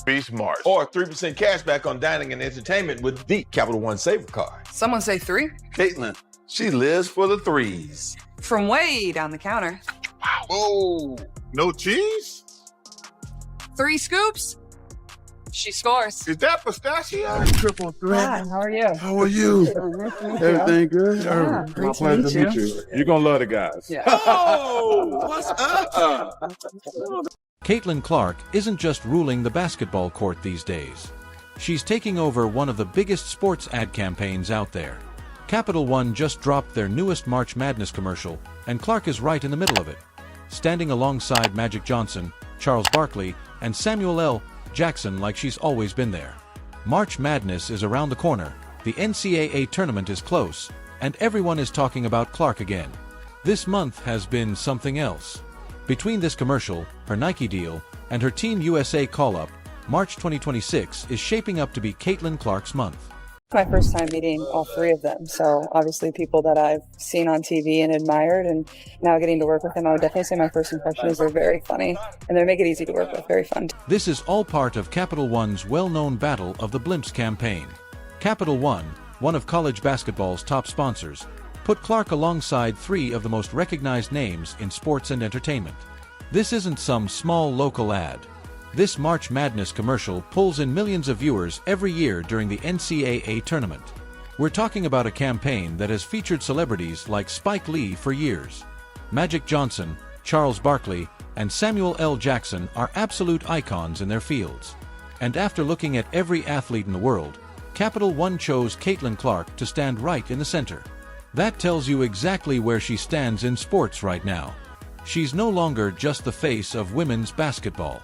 Be smart. Or 3% cash back on dining and entertainment with the Capital One Saver Card. Someone say 3? Caitlin, she lives for the threes. From way down the counter. Wow. Oh, no cheese? 3 scoops? She scores. Is that pistachio? Triple threat. Hi, how are you? How are you? Everything good? Yeah, My pleasure to meet you. You're going to love the guys. Yeah. Oh, what's up? Caitlin Clark isn't just ruling the basketball court these days. She's taking over one of the biggest sports ad campaigns out there. Capital One just dropped their newest March Madness commercial, and Clark is right in the middle of it. Standing alongside Magic Johnson, Charles Barkley, and Samuel L. Jackson like she's always been there. March Madness is around the corner, the NCAA tournament is close, and everyone is talking about Clark again. This month has been something else. Between this commercial, her Nike deal, and her Team USA call-up, March 2026 is shaping up to be Caitlin Clark's month. My first time meeting all 3 of them, so obviously people that I've seen on TV and admired, and now getting to work with them, I would definitely say my first impression is they're very funny, and they make it easy to work with, very fun. This is all part of Capital One's well-known Battle of the Blimps campaign. Capital One, one of college basketball's top sponsors, put Clark alongside 3 of the most recognized names in sports and entertainment. This isn't some small local ad. This March Madness commercial pulls in millions of viewers every year during the NCAA tournament. We're talking about a campaign that has featured celebrities like Spike Lee for years. Magic Johnson, Charles Barkley, and Samuel L. Jackson are absolute icons in their fields. And after looking at every athlete in the world, Capital One chose Caitlin Clark to stand right in the center. That tells you exactly where she stands in sports right now. She's no longer just the face of women's basketball.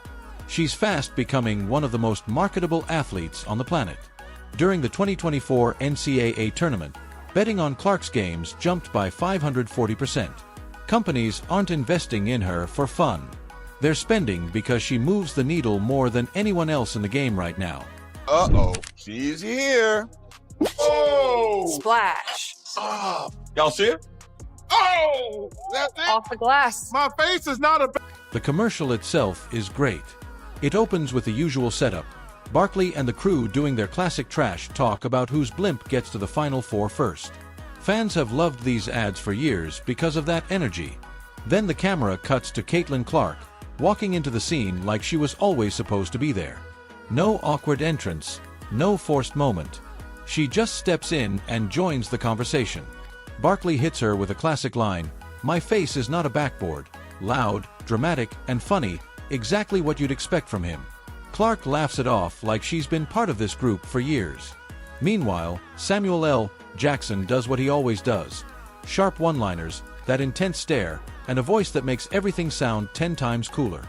She's fast becoming one of the most marketable athletes on the planet. During the 2024 NCAA tournament, betting on Clark's games jumped by 540%. Companies aren't investing in her for fun. They're spending because she moves the needle more than anyone else in the game right now. Uh-oh, she's here. Oh! Splash. Oh, Y'all see it? oh, that's it. Off the glass. My face is not a... The commercial itself is great. It opens with the usual setup. Barkley and the crew doing their classic trash talk about whose blimp gets to the Final Four first. Fans have loved these ads for years because of that energy. Then the camera cuts to Caitlin Clark, walking into the scene like she was always supposed to be there. No awkward entrance, no forced moment. She just steps in and joins the conversation. Barkley hits her with a classic line, "My face is not a backboard." Loud, dramatic, and funny, exactly what you'd expect from him. Clark laughs it off like she's been part of this group for years. Meanwhile, Samuel L. Jackson does what he always does. Sharp one-liners, that intense stare, and a voice that makes everything sound 10 times cooler.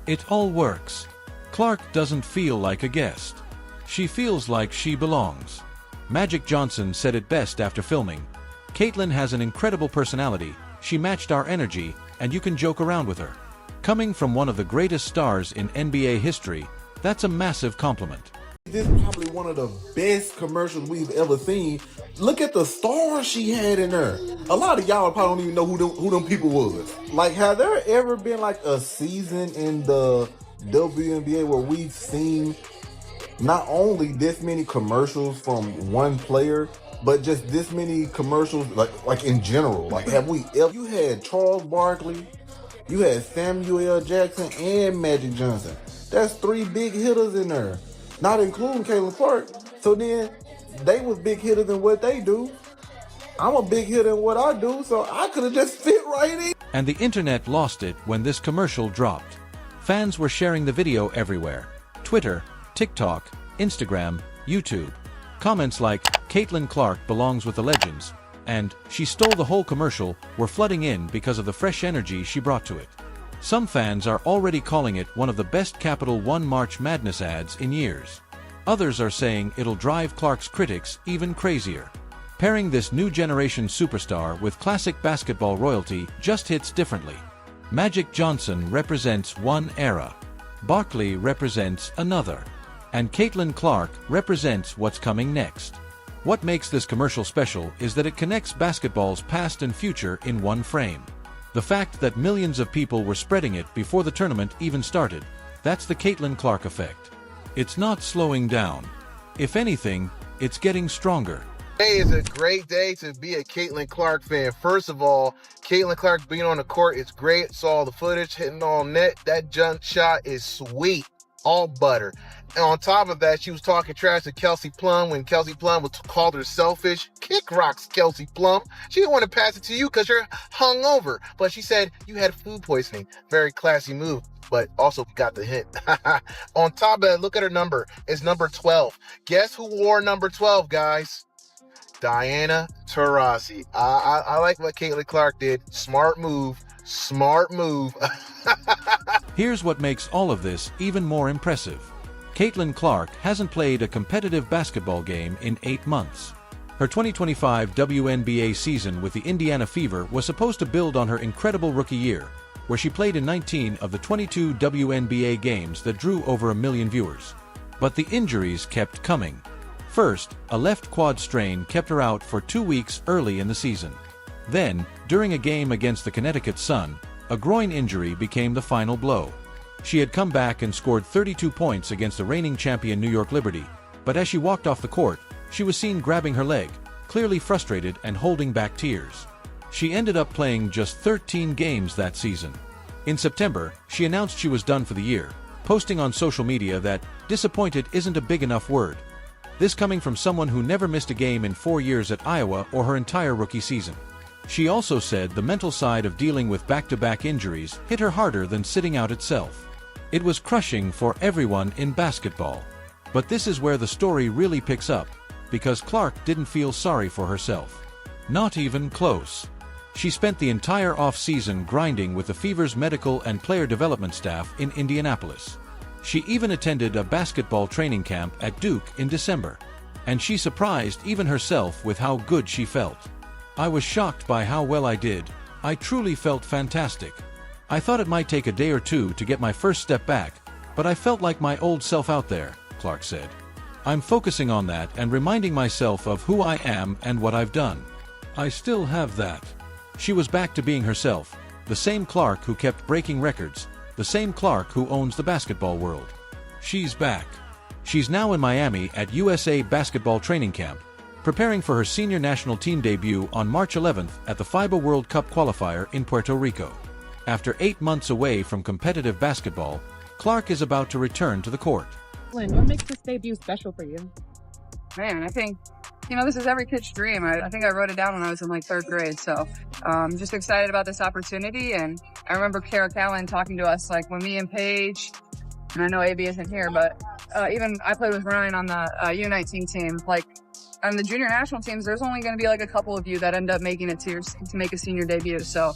It all works. Clark doesn't feel like a guest. She feels like she belongs. Magic Johnson said it best after filming. Caitlin has an incredible personality, she matched our energy, and you can joke around with her. Coming from one of the greatest stars in NBA history, that's a massive compliment. This is probably one of the best commercials we've ever seen. Look at the stars she had in there. A lot of y'all probably don't even know who them people was. Like, have there ever been like a season in the WNBA where we've seen not only this many commercials from one player, but just this many commercials like in general? Like, have we ever? You had Charles Barkley, you had Samuel L. Jackson, and Magic Johnson. That's 3 big hitters in there, not including Caitlin Clark. So then they was big hitters in what they do. I'm a big hitter in what I do, so I could have just fit right in. And the internet lost it when this commercial dropped. Fans were sharing the video everywhere. Twitter, TikTok, Instagram, YouTube. Comments like, "Caitlin Clark belongs with the legends," and "She stole the whole commercial" were flooding in because of the fresh energy she brought to it. Some fans are already calling it one of the best Capital One March Madness ads in years. Others are saying it'll drive Clark's critics even crazier. Pairing this new generation superstar with classic basketball royalty just hits differently. Magic Johnson represents one era. Barkley represents another. And Caitlin Clark represents what's coming next. What makes this commercial special is that it connects basketball's past and future in one frame. The fact that millions of people were spreading it before the tournament even started, that's the Caitlin Clark effect. It's not slowing down. If anything, it's getting stronger. Today is a great day to be a Caitlin Clark fan. First of all, Caitlin Clark being on the court is great. Saw the footage, hitting all net. That jump shot is sweet, all butter. And on top of that, she was talking trash to Kelsey Plum when Kelsey Plum was called her selfish. Kick rocks, Kelsey Plum. She didn't want to pass it to you because you're hungover. But she said you had food poisoning. Very classy move, but also got the hint. On top of that, look at her number. It's number 12. Guess who wore number 12, guys? Diana Taurasi. I like what Caitlin Clark did. Smart move. Smart move. Here's what makes all of this even more impressive. Caitlin Clark hasn't played a competitive basketball game in 8 months. Her 2025 WNBA season with the Indiana Fever was supposed to build on her incredible rookie year, where she played in 19 of the 22 WNBA games that drew over 1 million viewers. But the injuries kept coming. First, a left quad strain kept her out for 2 weeks early in the season. Then, during a game against the Connecticut Sun, a groin injury became the final blow. She had come back and scored 32 points against the reigning champion New York Liberty, but as she walked off the court, she was seen grabbing her leg, clearly frustrated and holding back tears. She ended up playing just 13 games that season. In September, she announced she was done for the year, posting on social media that disappointed isn't a big enough word. This coming from someone who never missed a game in 4 years at Iowa or her entire rookie season. She also said the mental side of dealing with back-to-back injuries hit her harder than sitting out itself. It was crushing for everyone in basketball. But this is where the story really picks up, because Clark didn't feel sorry for herself. Not even close. She spent the entire off-season grinding with the Fever's medical and player development staff in Indianapolis. She even attended a basketball training camp at Duke in December. And she surprised even herself with how good she felt. I was shocked by how well I did. I truly felt fantastic. I thought it might take a day or two to get my first step back, but I felt like my old self out there, Clark said. I'm focusing on that and reminding myself of who I am and what I've done. I still have that. She was back to being herself, the same Clark who kept breaking records, the same Clark who owns the basketball world. She's back. She's now in Miami at USA Basketball Training Camp, preparing for her senior national team debut on March 11th at the FIBA World Cup qualifier in Puerto Rico. After 8 months away from competitive basketball, Clark is about to return to the court. Lynn, what makes this debut special for you? Man, I think, this is every kid's dream. I think I wrote it down when I was in like 3rd grade. So I'm just excited about this opportunity. And I remember Kara Callan talking to us, like when me and Paige, and I know AB isn't here, but even I played with Ryan on the U19 team. Like on the junior national teams, there's only going to be like a couple of you that end up making it to make a senior debut. So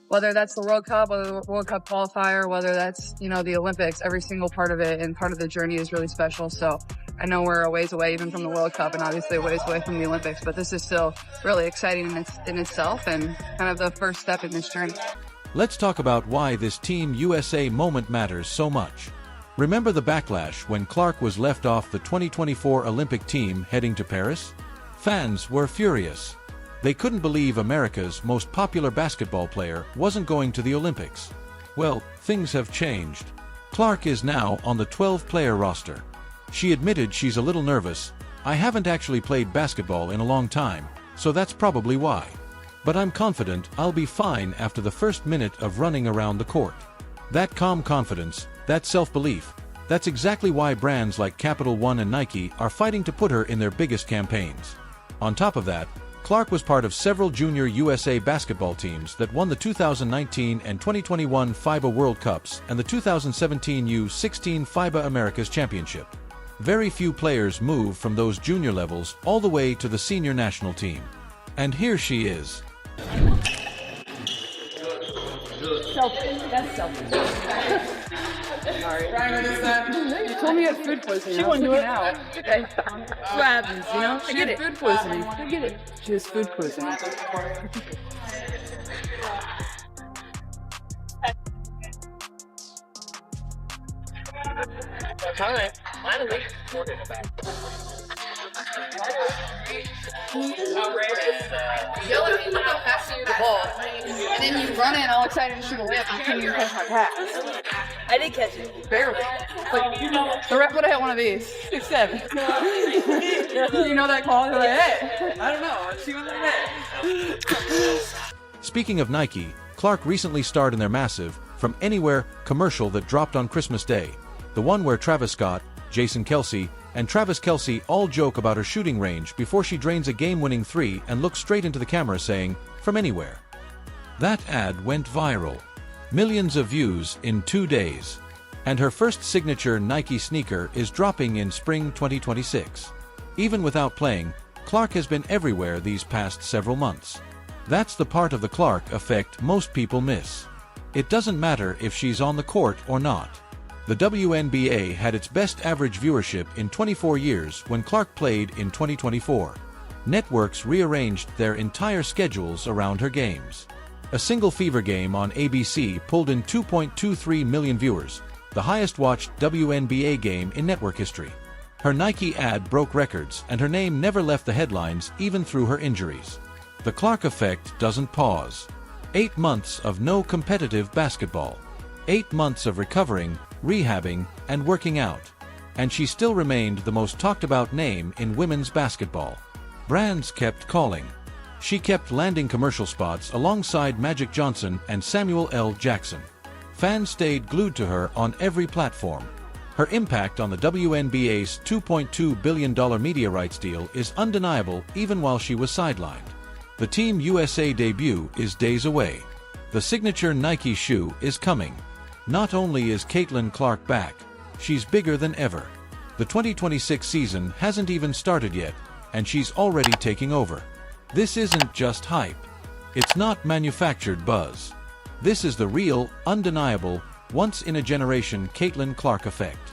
whether that's the World Cup, whether the World Cup qualifier, whether that's, the Olympics, every single part of it and part of the journey is really special. So I know we're a ways away even from the World Cup and obviously a ways away from the Olympics, but this is still really exciting in itself and kind of the first step in this journey. Let's talk about why this Team USA moment matters so much. Remember the backlash when Clark was left off the 2024 Olympic team heading to Paris? Fans were furious. They couldn't believe America's most popular basketball player wasn't going to the Olympics. Well, things have changed. Clark is now on the 12-player roster. She admitted she's a little nervous. I haven't actually played basketball in a long time, so that's probably why. But I'm confident I'll be fine after the first minute of running around the court. That calm confidence, that self-belief, that's exactly why brands like Capital One and Nike are fighting to put her in their biggest campaigns. On top of that, Clark was part of several junior USA basketball teams that won the 2019 and 2021 FIBA World Cups and the 2017 U16 FIBA Americas Championship. Very few players move from those junior levels all the way to the senior national team. And here she is. Selfish. That's selfish. Sorry. You told me you had food poisoning. She wouldn't do it. Out. Okay. What happens, She had food poisoning. I get it. She has food poisoning. Time. Finally. Yell at me when I'm passing you the ball, and then you run in all excited to shoot a layup and can't even catch my pass. I did catch it. Barely. Like, the ref would have hit one of these. 6'7". You know that call? They're like, hey, I don't know. She went like that. Speaking of Nike, Clark recently starred in their massive From Anywhere commercial that dropped on Christmas Day. The one where Travis Scott, Jason Kelce, and Travis Kelce all joke about her shooting range before she drains a game-winning three and looks straight into the camera saying, "From anywhere." That ad went viral. Millions of views in 2 days. And her first signature Nike sneaker is dropping in spring 2026. Even without playing, Clark has been everywhere these past several months. That's the part of the Clark effect most people miss. It doesn't matter if she's on the court or not. The WNBA had its best average viewership in 24 years when Clark played in 2024. Networks rearranged their entire schedules around her games. A single Fever game on ABC pulled in 2.23 million viewers, the highest-watched WNBA game in network history. Her Nike ad broke records, and her name never left the headlines even through her injuries. The Clark effect doesn't pause. 8 months of no competitive basketball. 8 months of recovering, rehabbing, and working out. And she still remained the most talked-about name in women's basketball. Brands kept calling. She kept landing commercial spots alongside Magic Johnson and Samuel L. Jackson. Fans stayed glued to her on every platform. Her impact on the WNBA's $2.2 billion media rights deal is undeniable even while she was sidelined. The Team USA debut is days away. The signature Nike shoe is coming. Not only is Caitlin Clark back, she's bigger than ever. The 2026 season hasn't even started yet, and she's already taking over. This isn't just hype. It's not manufactured buzz. This is the real, undeniable, once-in-a-generation Caitlin Clark effect.